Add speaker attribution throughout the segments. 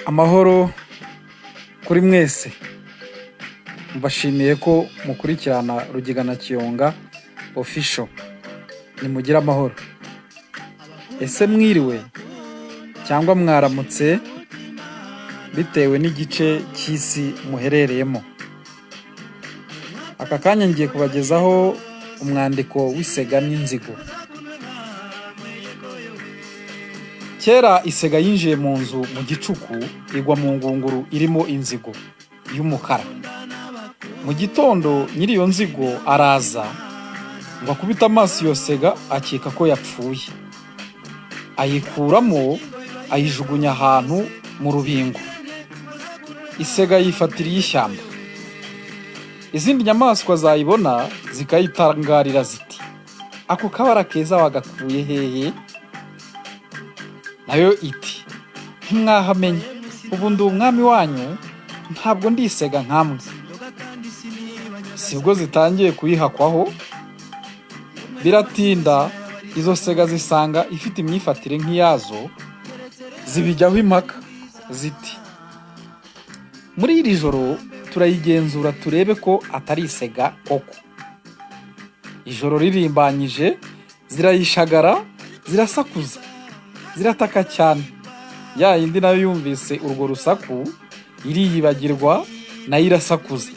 Speaker 1: Amahoro kuri mwese, mbashimiye ko mukurikirana Rugiga na Kiyonga official. Nimugire amahoro. Ese mwiriwe cyangwa mwaramutse bitewe n'igice cy'isi muherereyemo. Aka kanya ngiye kubagezaho umwandiko w'isega n'inzigo. Kera isega yinjiye mu nzu mu gicuku, igwa mu ngunguru irimo inzigo y'umukara. Mu gitondo nyiri iyo nzigo araza ngo akubita amaso iyo sega, akeka ko yapfuye. Ayikuramo ayijugunya ahantu mu rubingo. Isega yifatiriye ishyamba. Izindi nyamaswa zayibona zikayitangarira ziti, ako kabara keza wagakuye hehe? Nayo iti, ntimwahamenye, ubu ndi umwami wanyu, ntabwo ndi isega nkamwe. Sibwo zitangiye kuyihakwaho. Biratinda izo sega zisanga ifite imyifatire nk'iyazo, zibijyaho impaka ziti, muri iri joro turayigenzura turebe ko atari isega koko. Ijoro ririmbanyije zirayishagara, zirasakuza, zirataka cyane. Ya yindi nayo yumvise urwo rusaku iriyibagirwa, nayo irasakuza.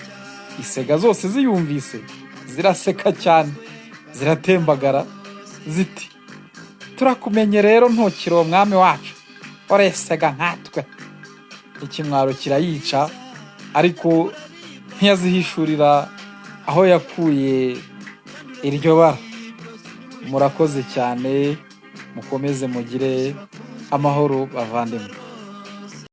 Speaker 1: Isega zose ziyumvise ziraseka cyane, ziratembagara ziti, turakumenye rero ntukiri umwami wacu, ore sega nkatwe. Ikimwaro kirayica, ariko ntiyazihishurira aho yakuye iryo bara. Murakoze cyane, mukomeze mugire amahoro bavandimwe.